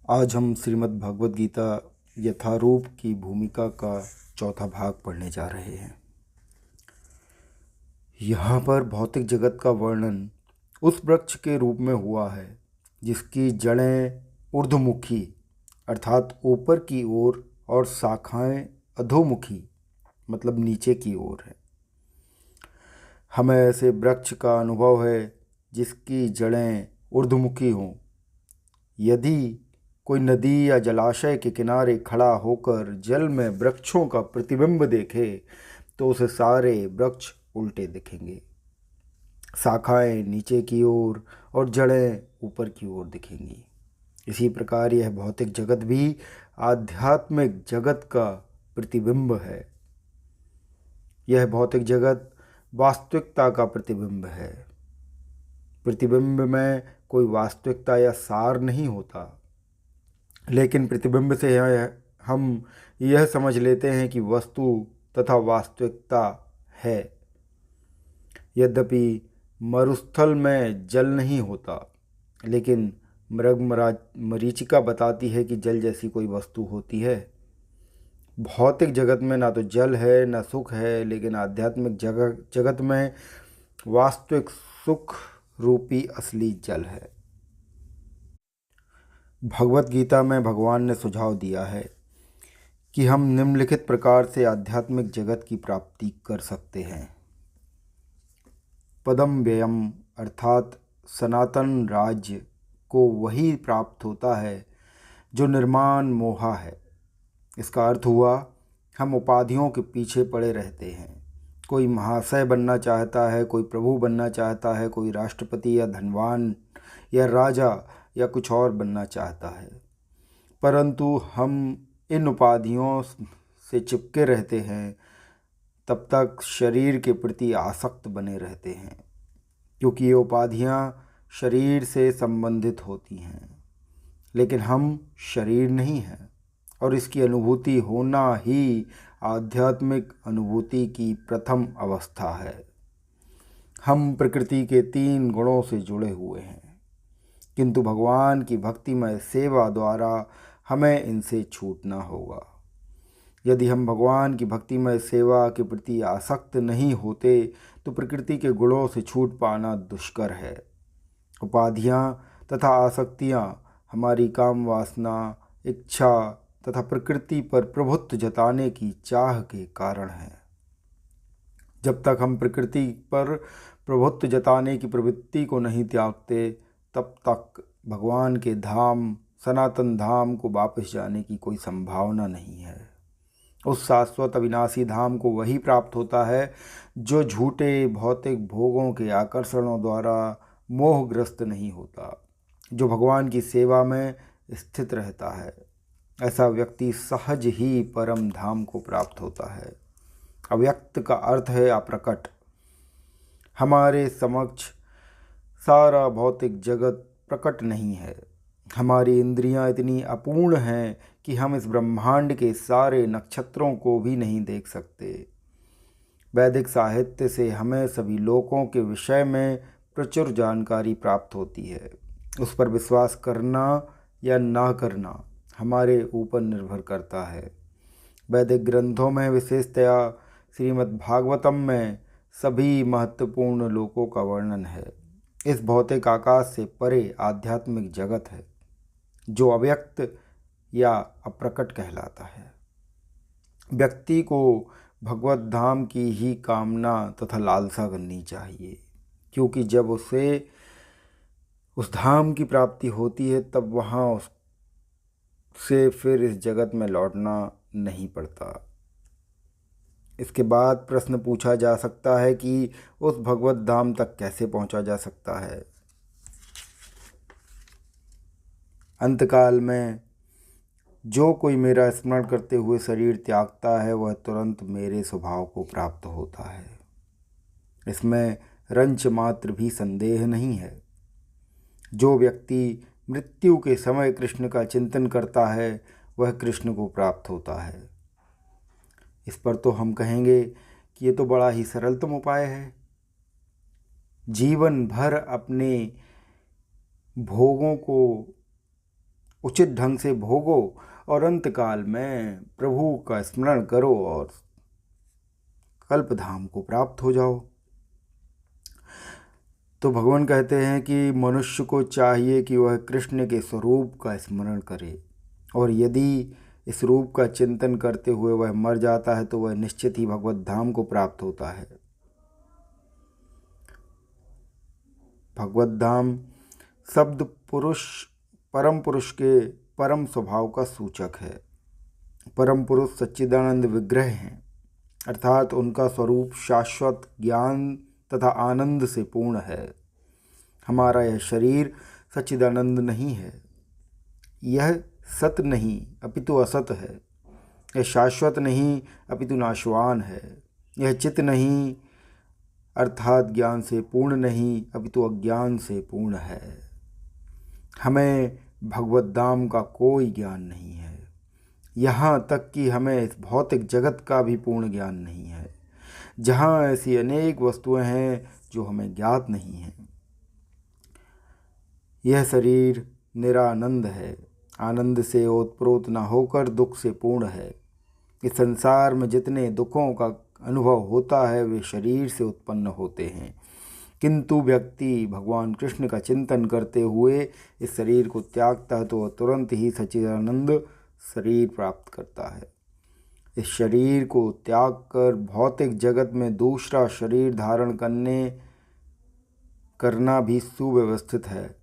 आज हम श्रीमद् भगवद गीता यथारूप की भूमिका का चौथा भाग पढ़ने जा रहे हैं। यहाँ पर भौतिक जगत का वर्णन उस वृक्ष के रूप में हुआ है जिसकी जड़ें ऊर्ध्वमुखी अर्थात ऊपर की ओर और शाखाएं अधोमुखी मतलब नीचे की ओर है। हमें ऐसे वृक्ष का अनुभव है जिसकी जड़ें ऊर्ध्वमुखी हों। यदि कोई नदी या जलाशय के किनारे खड़ा होकर जल में वृक्षों का प्रतिबिंब देखे तो उसे सारे वृक्ष उल्टे दिखेंगे। शाखाएं नीचे की ओर और जड़ें ऊपर की ओर दिखेंगी। इसी प्रकार यह भौतिक जगत भी आध्यात्मिक जगत का प्रतिबिंब है। यह भौतिक जगत वास्तविकता का प्रतिबिंब है। प्रतिबिंब में कोई वास्तविकता या सार नहीं होता, लेकिन प्रतिबिंब से हम यह समझ लेते हैं कि वस्तु तथा वास्तविकता है। यद्यपि मरुस्थल में जल नहीं होता, लेकिन मरीचिका बताती है कि जल जैसी कोई वस्तु होती है। भौतिक जगत में ना तो जल है ना सुख है, लेकिन आध्यात्मिक जगत में वास्तविक सुख रूपी असली जल है। भगवत गीता में भगवान ने सुझाव दिया है कि हम निम्नलिखित प्रकार से आध्यात्मिक जगत की प्राप्ति कर सकते हैं। पदम व्ययम अर्थात सनातन राज्य को वही प्राप्त होता है जो निर्माण मोहा है। इसका अर्थ हुआ हम उपाधियों के पीछे पड़े रहते हैं। कोई महाशय बनना चाहता है, कोई प्रभु बनना चाहता है, कोई राष्ट्रपति या धनवान या राजा या कुछ और बनना चाहता है, परंतु हम इन उपाधियों से चिपके रहते हैं। तब तक शरीर के प्रति आसक्त बने रहते हैं, क्योंकि ये उपाधियां शरीर से संबंधित होती हैं। लेकिन हम शरीर नहीं हैं और इसकी अनुभूति होना ही आध्यात्मिक अनुभूति की प्रथम अवस्था है। हम प्रकृति के 3 गुणों से जुड़े हुए हैं, किंतु भगवान की भक्तिमय सेवा द्वारा हमें इनसे छूटना होगा। यदि हम भगवान की भक्तिमय सेवा के प्रति आसक्त नहीं होते तो प्रकृति के गुणों से छूट पाना दुष्कर है। उपाधियां तथा आसक्तियां हमारी काम वासना, इच्छा तथा प्रकृति पर प्रभुत्व जताने की चाह के कारण हैं। जब तक हम प्रकृति पर प्रभुत्व जताने की प्रवृत्ति को नहीं त्यागते, तब तक भगवान के धाम सनातन धाम को वापस जाने की कोई संभावना नहीं है। उस शाश्वत अविनाशी धाम को वही प्राप्त होता है जो झूठे भौतिक भोगों के आकर्षणों द्वारा मोहग्रस्त नहीं होता, जो भगवान की सेवा में स्थित रहता है। ऐसा व्यक्ति सहज ही परम धाम को प्राप्त होता है। अव्यक्त का अर्थ है अप्रकट। हमारे समक्ष सारा भौतिक जगत प्रकट नहीं है। हमारी इंद्रियां इतनी अपूर्ण हैं कि हम इस ब्रह्मांड के सारे नक्षत्रों को भी नहीं देख सकते। वैदिक साहित्य से हमें सभी लोकों के विषय में प्रचुर जानकारी प्राप्त होती है। उस पर विश्वास करना या ना करना हमारे ऊपर निर्भर करता है। वैदिक ग्रंथों में, विशेषतया श्रीमद् भागवतम में, सभी महत्वपूर्ण लोकों का वर्णन है। इस भौतिक आकाश से परे आध्यात्मिक जगत है जो अव्यक्त या अप्रकट कहलाता है। व्यक्ति को भगवत धाम की ही कामना तथा लालसा करनी चाहिए, क्योंकि जब उसे उस धाम की प्राप्ति होती है तब वहाँ उससे फिर इस जगत में लौटना नहीं पड़ता। इसके बाद प्रश्न पूछा जा सकता है कि उस भगवत धाम तक कैसे पहुंचा जा सकता है। अंतकाल में जो कोई मेरा स्मरण करते हुए शरीर त्यागता है वह तुरंत मेरे स्वभाव को प्राप्त होता है। इसमें रंच मात्र भी संदेह नहीं है। जो व्यक्ति मृत्यु के समय कृष्ण का चिंतन करता है वह कृष्ण को प्राप्त होता है। इस पर तो हम कहेंगे कि ये तो बड़ा ही सरलतम उपाय है। जीवन भर अपने भोगों को उचित ढंग से भोगो और अंतकाल में प्रभु का स्मरण करो और कल्पधाम को प्राप्त हो जाओ। तो भगवान कहते हैं कि मनुष्य को चाहिए कि वह कृष्ण के स्वरूप का स्मरण करे, और यदि इस रूप का चिंतन करते हुए वह मर जाता है तो वह निश्चित ही भगवत धाम को प्राप्त होता है। भगवत धाम शब्द परम पुरुष के परम स्वभाव का सूचक है। परम पुरुष सच्चिदानंद विग्रह हैं, अर्थात उनका स्वरूप शाश्वत ज्ञान तथा आनंद से पूर्ण है। हमारा यह शरीर सच्चिदानंद नहीं है, यह सत नहीं अपितु असत है, यह शाश्वत नहीं अपितु नाशवान है, यह चित नहीं अर्थात ज्ञान से पूर्ण नहीं अपितु अज्ञान से पूर्ण है। हमें भगवत धाम का कोई ज्ञान नहीं है, यहाँ तक कि हमें इस भौतिक जगत का भी पूर्ण ज्ञान नहीं है, जहाँ ऐसी अनेक वस्तुएं हैं जो हमें ज्ञात नहीं हैं। यह शरीर निरानंद है, आनंद से ओतप्रोत न होकर दुख से पूर्ण है। इस संसार में जितने दुखों का अनुभव होता है वे शरीर से उत्पन्न होते हैं, किंतु व्यक्ति भगवान कृष्ण का चिंतन करते हुए इस शरीर को त्यागता है तो वह तुरंत ही सच्चिदानंद शरीर प्राप्त करता है। इस शरीर को त्याग कर भौतिक जगत में दूसरा शरीर धारण करना भी सुव्यवस्थित है।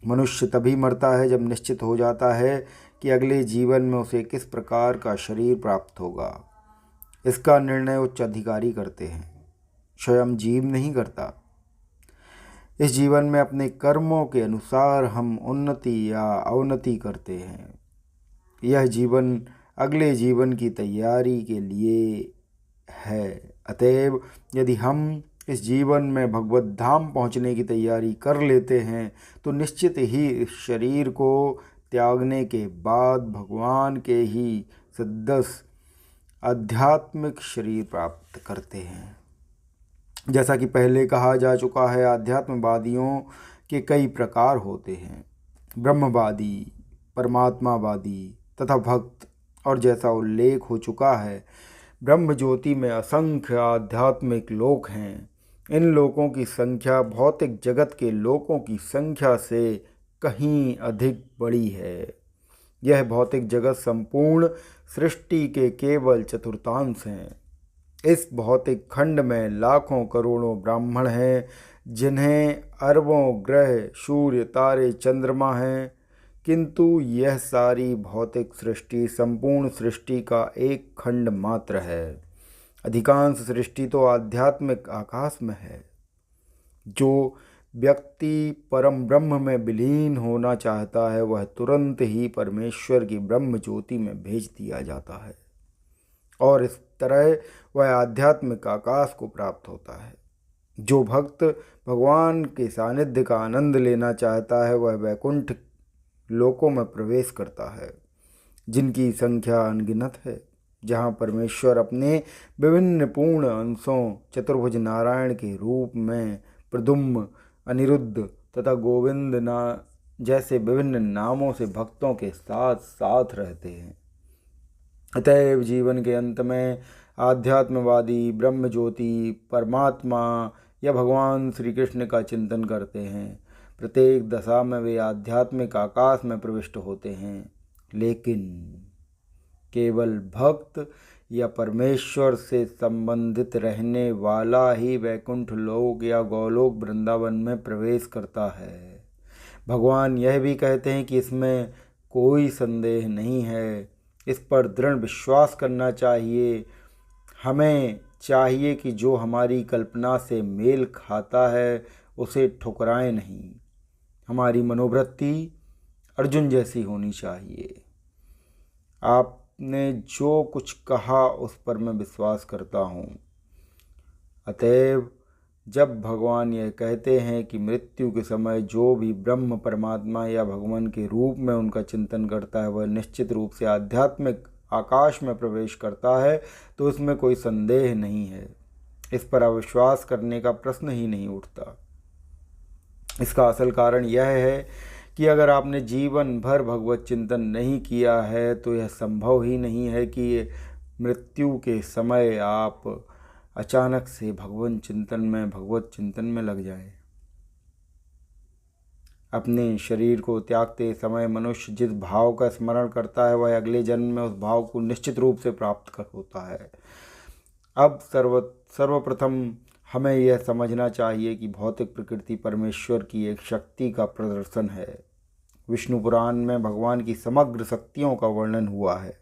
मनुष्य तभी मरता है जब निश्चित हो जाता है कि अगले जीवन में उसे किस प्रकार का शरीर प्राप्त होगा। इसका निर्णय उच्च अधिकारी करते हैं, स्वयं जीव नहीं करता। इस जीवन में अपने कर्मों के अनुसार हम उन्नति या अवनति करते हैं। यह जीवन अगले जीवन की तैयारी के लिए है। अतएव यदि हम इस जीवन में भगवत धाम पहुँचने की तैयारी कर लेते हैं तो निश्चित ही इस शरीर को त्यागने के बाद भगवान के ही सदृश आध्यात्मिक शरीर प्राप्त करते हैं। जैसा कि पहले कहा जा चुका है, आध्यात्मवादियों के कई प्रकार होते हैं, ब्रह्मवादी, परमात्मावादी तथा भक्त। और जैसा उल्लेख हो चुका है, ब्रह्म ज्योति में असंख्य आध्यात्मिक लोक हैं। इन लोकों की संख्या भौतिक जगत के लोकों की संख्या से कहीं अधिक बड़ी है। यह भौतिक जगत संपूर्ण सृष्टि के केवल चतुर्थांश हैं। इस भौतिक खंड में लाखों करोड़ों ब्राह्मण हैं, जिन्हें अरबों ग्रह, सूर्य, तारे, चंद्रमा हैं, किंतु यह सारी भौतिक सृष्टि संपूर्ण सृष्टि का एक खंड मात्र है। अधिकांश सृष्टि तो आध्यात्मिक आकाश में है। जो व्यक्ति परम ब्रह्म में विलीन होना चाहता है वह तुरंत ही परमेश्वर की ब्रह्म ज्योति में भेज दिया जाता है और इस तरह वह आध्यात्मिक आकाश को प्राप्त होता है। जो भक्त भगवान के सानिध्य का आनंद लेना चाहता है वह वैकुंठ लोकों में प्रवेश करता है, जिनकी संख्या अनगिनत है, जहाँ परमेश्वर अपने विभिन्न पूर्ण अंशों चतुर्भुज नारायण के रूप में प्रद्युम्न, अनिरुद्ध तथा गोविंद जैसे विभिन्न नामों से भक्तों के साथ साथ रहते हैं। अतएव जीवन के अंत में आध्यात्मवादी ब्रह्म ज्योति, परमात्मा या भगवान श्री कृष्ण का चिंतन करते हैं। प्रत्येक दशा में वे आध्यात्मिक आकाश में प्रविष्ट होते हैं, लेकिन केवल भक्त या परमेश्वर से संबंधित रहने वाला ही वैकुंठ लोक या गोलोक वृंदावन में प्रवेश करता है। भगवान यह भी कहते हैं कि इसमें कोई संदेह नहीं है, इस पर दृढ़ विश्वास करना चाहिए। हमें चाहिए कि जो हमारी कल्पना से मेल खाता है उसे ठुकराएं नहीं। हमारी मनोवृत्ति अर्जुन जैसी होनी चाहिए। आपने जो कुछ कहा उस पर मैं विश्वास करता हूँ। अतएव जब भगवान यह कहते हैं कि मृत्यु के समय जो भी ब्रह्म, परमात्मा या भगवान के रूप में उनका चिंतन करता है वह निश्चित रूप से आध्यात्मिक आकाश में प्रवेश करता है, तो इसमें कोई संदेह नहीं है। इस पर अविश्वास करने का प्रश्न ही नहीं उठता। इसका असल कारण यह है कि अगर आपने जीवन भर भगवत चिंतन नहीं किया है तो यह संभव ही नहीं है कि मृत्यु के समय आप अचानक से भगवत चिंतन में लग जाए। अपने शरीर को त्यागते समय मनुष्य जिस भाव का स्मरण करता है वह अगले जन्म में उस भाव को निश्चित रूप से प्राप्त कर होता है। अब सर्वप्रथम हमें यह समझना चाहिए कि भौतिक प्रकृति परमेश्वर की एक शक्ति का प्रदर्शन है। विष्णु पुराण में भगवान की समग्र शक्तियों का वर्णन हुआ है।